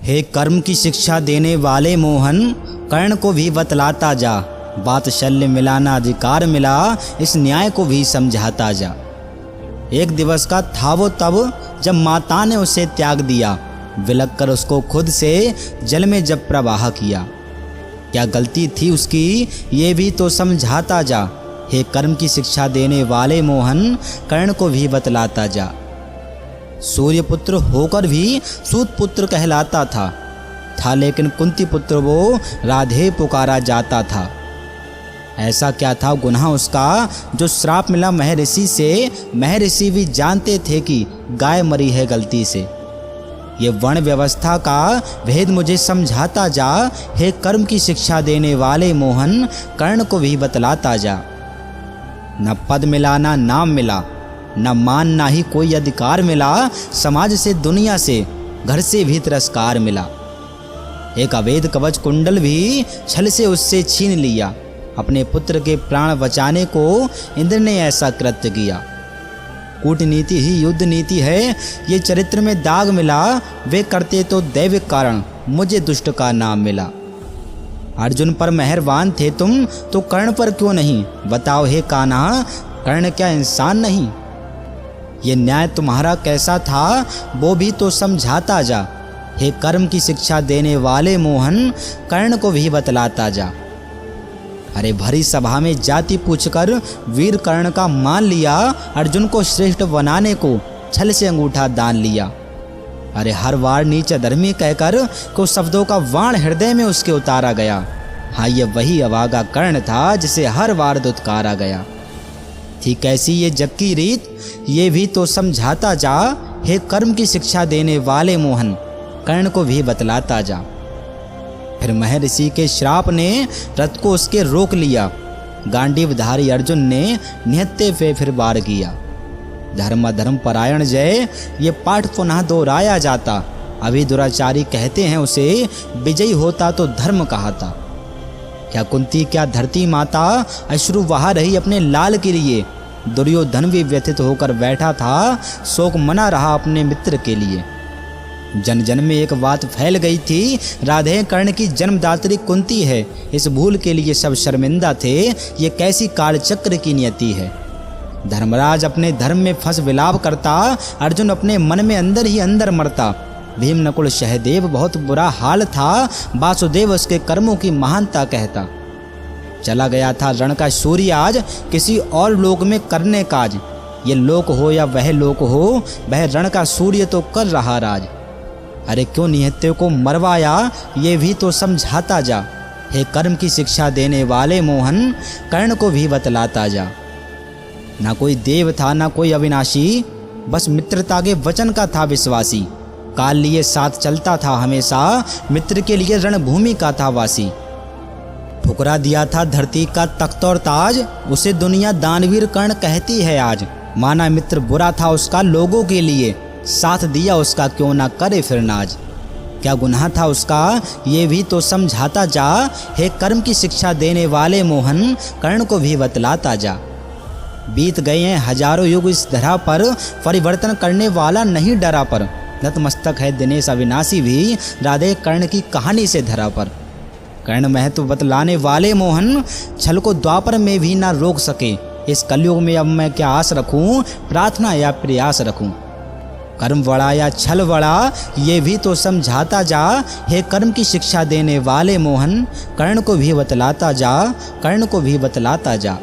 हे कर्म की शिक्षा देने वाले मोहन, कर्ण को भी बतलाता जा। बात शल्य मिलाना अधिकार मिला, इस न्याय को भी समझाता जा। एक दिवस का था वो तब, जब माता ने उसे त्याग दिया। विलक कर उसको खुद से जल में जब प्रवाह किया। क्या गलती थी उसकी, ये भी तो समझाता जा। हे कर्म की शिक्षा देने वाले मोहन, कर्ण को भी बतलाता जा। सूर्य पुत्र होकर भी सूत पुत्र कहलाता था लेकिन कुंती पुत्र वो राधे पुकारा जाता था। ऐसा क्या था गुनाह उसका, जो श्राप मिला महर्षि से। महर्षि भी जानते थे कि गाय मरी है गलती से। ये वर्ण व्यवस्था का भेद मुझे समझाता जा। हे कर्म की शिक्षा देने वाले मोहन, कर्ण को भी बतलाता जा। न पद मिला ना नाम मिला, न मान ना ही कोई अधिकार मिला। समाज से दुनिया से घर से भी तिरस्कार मिला। एक अवैध कवच कुंडल भी छल से उससे छीन लिया। अपने पुत्र के प्राण बचाने को इंद्र ने ऐसा कृत्य किया। कूटनीति ही युद्ध नीति है, ये चरित्र में दाग मिला। वे करते तो दैविक कारण, मुझे दुष्ट का नाम मिला। अर्जुन पर मेहरबान थे तुम, तो कर्ण पर क्यों नहीं? बताओ हे कान्हा, कर्ण क्या इंसान नहीं? ये न्याय तुम्हारा कैसा था, वो भी तो समझाता जा। हे कर्म की शिक्षा देने वाले मोहन, कर्ण को भी बतलाता जा। अरे भरी सभा में जाति पूछकर वीर कर्ण का मान लिया। अर्जुन को श्रेष्ठ बनाने को छल से अंगूठा दान लिया। अरे हर वार नीच धर्मी कहकर को शब्दों का वाण हृदय में उसके उतारा गया। हाँ, ये वही अभागा कर्ण था जिसे हर वार दुत्कारा गया। थी कैसी ये जग की रीत, ये भी तो समझाता जा। हे कर्म की शिक्षा देने वाले मोहन, कर्ण को भी बतलाता जा। फिर महर्षि के श्राप ने रथ को उसके रोक लिया। गांडीवधारी अर्जुन ने निहत्ते पे फिर वार किया। धर्म धर्म परायण जय, ये पाठ पुनः दोहराया जाता। अभी दुराचारी कहते हैं उसे, विजयी होता तो धर्म कहाता। क्या कुंती क्या धरती माता, अश्रु बहा रही अपने लाल के लिए। दुर्योधन भी व्यथित होकर बैठा था, शोक मना रहा अपने मित्र के लिए। जन जन में एक बात फैल गई थी, राधे कर्ण की जन्मदात्री कुंती है। इस भूल के लिए सब शर्मिंदा थे, ये कैसी कालचक्र की नियति है। धर्मराज अपने धर्म में फंस विलाप करता, अर्जुन अपने मन में अंदर ही अंदर मरता। भीम नकुल सहदेव बहुत बुरा हाल था, वासुदेव उसके कर्मों की महानता कहता। चला गया था रण का सूर्य आज, किसी और लोक में करने काज। ये लोक हो या वह लोक हो, वह रण का सूर्य तो कर रहा राज। अरे क्यों निहत्ते को मरवाया, ये भी तो समझाता जा। हे कर्म की शिक्षा देने वाले मोहन, कर्ण को भी बतलाता जा। ना कोई देव था ना कोई अविनाशी, बस मित्रता के वचन का था विश्वासी। काल लिए साथ चलता था हमेशा, मित्र के लिए रणभूमि का था वासी। ठुकरा दिया था धरती का तख्त और ताज, उसे दुनिया दानवीर कर्ण कहती है आज। माना मित्र बुरा था उसका लोगों के लिए, साथ दिया उसका क्यों ना करे फिर नाज। क्या गुनाह था उसका, ये भी तो समझाता जा। हे कर्म की शिक्षा देने वाले मोहन, कर्ण को भी बतलाता जा। बीत गए हैं हजारों युग इस धरा पर, परिवर्तन करने वाला नहीं डरा पर। नतमस्तक है दिनेश अविनाशी भी, राधे कर्ण की कहानी से धरा पर। कर्ण महत्व बतलाने वाले मोहन, छल को द्वापर में भी ना रोक सके। इस कलयुग में अब मैं क्या आस रखूं, प्रार्थना या प्रयास रखूं। कर्म बड़ा या छल बड़ा, ये भी तो समझाता जा। हे कर्म की शिक्षा देने वाले मोहन, कर्ण को भी बतलाता जा। कर्ण को भी बतलाता जा।